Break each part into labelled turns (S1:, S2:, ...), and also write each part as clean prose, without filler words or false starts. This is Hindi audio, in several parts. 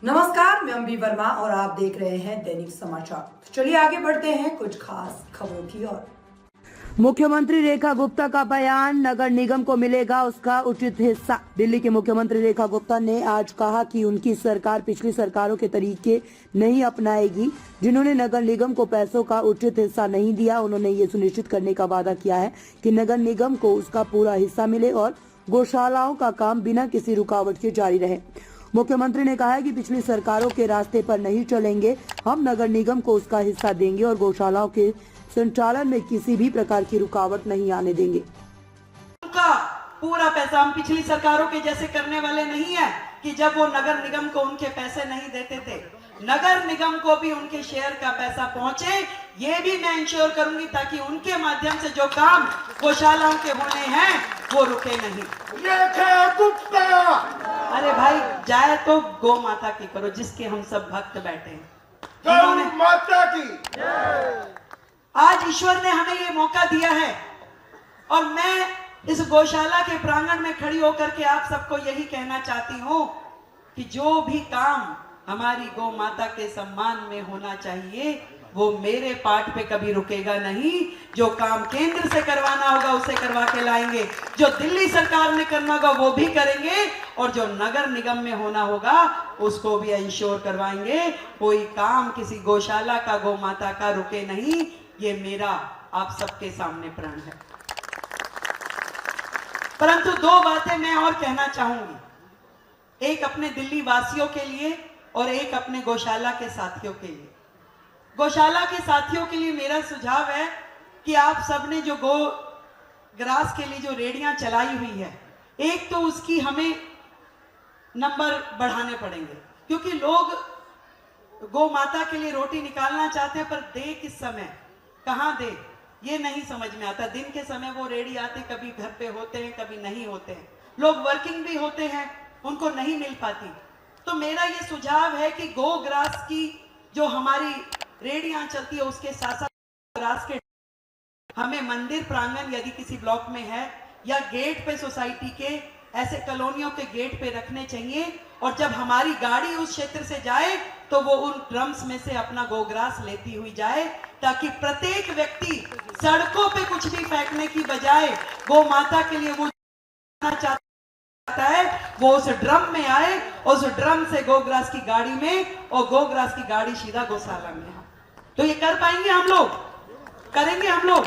S1: नमस्कार, मैं अम्बी वर्मा और आप देख रहे हैं दैनिक समाचार। तो चलिए आगे बढ़ते हैं कुछ खास खबरों की ओर।
S2: मुख्यमंत्री रेखा गुप्ता का बयान, नगर निगम को मिलेगा उसका उचित हिस्सा। दिल्ली के मुख्यमंत्री रेखा गुप्ता ने आज कहा कि उनकी सरकार पिछली सरकारों के तरीके नहीं अपनाएगी जिन्होंने नगर निगम को पैसों का उचित हिस्सा नहीं दिया। उन्होंने ये सुनिश्चित करने का वादा किया है कि नगर निगम को उसका पूरा हिस्सा मिले और गौशालाओं का काम बिना किसी रुकावट के जारी रहे। मुख्यमंत्री ने कहा है कि पिछली सरकारों के रास्ते पर नहीं चलेंगे, हम नगर निगम को उसका हिस्सा देंगे और गौशालाओं के संचालन में किसी भी प्रकार की रुकावट नहीं आने देंगे।
S3: उनका पूरा पैसा, हम पिछली सरकारों के जैसे करने वाले नहीं है कि जब वो नगर निगम को उनके पैसे नहीं देते थे, नगर निगम को भी उनके शेयर का पैसा पहुंचे, ये भी मैं इंश्योर करूंगी ताकि उनके माध्यम से जो काम गौशालाओं के होने हैं वो रुके नहीं। अरे भाई, जाए तो गौ माता की करो जिसके हम सब भक्त बैठे हैं।
S4: गौ माता की
S3: आज ईश्वर ने हमें ये मौका दिया है और मैं इस गौशाला के प्रांगण में खड़ी होकर के आप सबको यही कहना चाहती हूँ कि जो भी काम हमारी गौ माता के सम्मान में होना चाहिए वो मेरे पार्ट पे कभी रुकेगा नहीं। जो काम केंद्र से करवाना होगा उसे करवा के लाएंगे, जो दिल्ली सरकार ने करना होगा वो भी करेंगे और जो नगर निगम में होना होगा उसको भी इंश्योर करवाएंगे। कोई काम किसी गौशाला का, गौ माता का रुके नहीं। ये मेरा आप सबके सामने प्रण है। परंतु दो बातें मैं और कहना चाहूंगी, एक अपने दिल्ली वासियों के लिए और एक अपने गौशाला के साथियों के लिए। गौशाला के साथियों के लिए मेरा सुझाव है कि आप सबने जो गो ग्रास के लिए जो रेडियां चलाई हुई है, एक तो उसकी हमें नंबर बढ़ाने पड़ेंगे क्योंकि लोग गौ माता के लिए रोटी निकालना चाहते हैं, पर दे किस समय, कहां दे, ये नहीं समझ में आता। दिन के समय वो रेडी आते, कभी घर पे होते हैं, कभी नहीं होते हैं, लोग वर्किंग भी होते हैं, उनको नहीं मिल पाती। तो मेरा ये सुझाव है कि गो ग्रास की जो हमारी रेडियां चलती है उसके साथ साथ ग्रास के हमें मंदिर प्रांगण यदि किसी ब्लॉक में है या गेट पे, सोसाइटी के ऐसे कॉलोनियों के गेट पे रखने चाहिए। और जब हमारी गाड़ी उस क्षेत्र से जाए तो वो उन ड्रम्स में से अपना गोग्रास लेती हुई जाए, ताकि प्रत्येक व्यक्ति सड़कों पे कुछ भी फेंकने की बजाय गौ माता के लिए वो चाहता है वो उस ड्रम में आए, उस ड्रम से गोग्रास की गाड़ी में और गोग्रास की गाड़ी सीधा गौशाला में है। तो ये कर पाएंगे हम लोग, करेंगे हम लोग।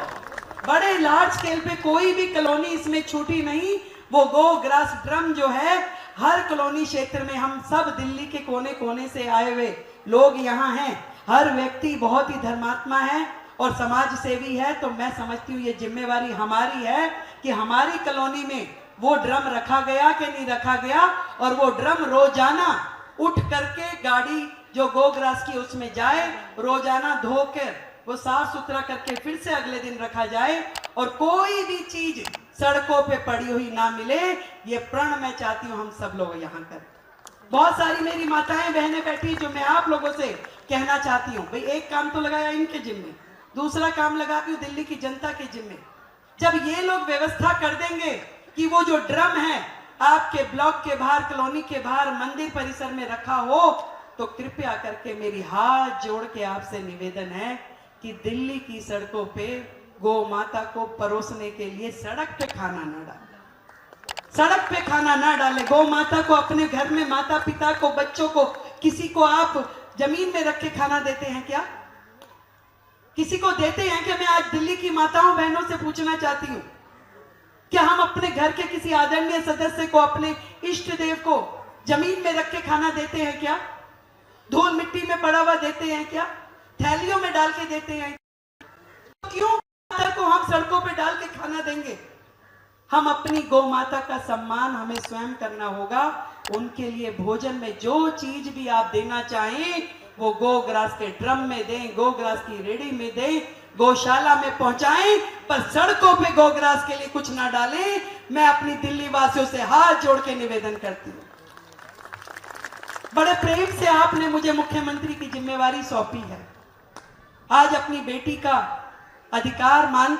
S3: बड़े लार्ज स्केल पे कोई भी कॉलोनी इसमें छूटी नहीं। वो गो ग्रास ड्रम जो है हर कॉलोनी क्षेत्र में, हम सब दिल्ली के कोने कोने से आए हुए लोग यहाँ हैं, हर व्यक्ति बहुत ही धर्मात्मा है और समाज सेवी है। तो मैं समझती हूँ ये जिम्मेवारी हमारी है कि हमारी कॉलोनी में वो ड्रम रखा गया कि नहीं रखा गया, और वो ड्रम रोजाना उठ करके गाड़ी जो गो ग्रास की उसमें जाए, रोजाना धोकर वो साफ सुथरा करके फिर से अगले दिन रखा जाए और कोई भी चीज सड़कों पे पड़ी हुई ना मिले। ये प्रण मैं चाहती हूँ हम सब लोग यहाँ करें। बहुत सारी मेरी माताएं बहनें बैठी जो मैं आप लोगों से कहना चाहती हूँ, भाई एक काम तो लगाया इनके जिम में, दूसरा काम लगा दी दिल्ली की जनता के जिम में। जब ये लोग व्यवस्था कर देंगे कि वो जो ड्रम है आपके ब्लॉक के बाहर, कॉलोनी के बाहर, मंदिर परिसर में रखा हो, तो कृपया करके मेरी हाथ जोड़ के आपसे निवेदन है कि दिल्ली की सड़कों पे गौ माता को परोसने के लिए सड़क पे खाना ना डाले, सड़क पे खाना ना डाले। गौ माता को अपने घर में, माता पिता को, बच्चों को, किसी को आप जमीन में रख के खाना देते हैं क्या? किसी को देते हैं क्या? मैं आज दिल्ली की माताओं बहनों से पूछना चाहती हूँ, क्या हम अपने घर के किसी आदरणीय सदस्य को, अपने इष्ट देव को जमीन में रख के खाना देते हैं क्या? धूल मिट्टी में पड़ा हुआ देते हैं क्या? थैलियों में डाल के देते हैं? क्यों माता को हम सड़कों पे डाल के खाना देंगे? हम अपनी गौ माता का सम्मान हमें स्वयं करना होगा। उनके लिए भोजन में जो चीज भी आप देना चाहें वो गो ग्रास के ड्रम में दें, गो ग्रास की रेडी में दें, गौशाला में पहुंचाएं, पर सड़कों पे गो ग्रास के लिए कुछ ना डालें। मैं अपनी दिल्ली वासियों से हाथ जोड़ के निवेदन करती हूँ। बड़े प्रेम से आपने मुझे मुख्यमंत्री की जिम्मेवारी सौंपी है। आज अपनी बेटी का अधिकार मान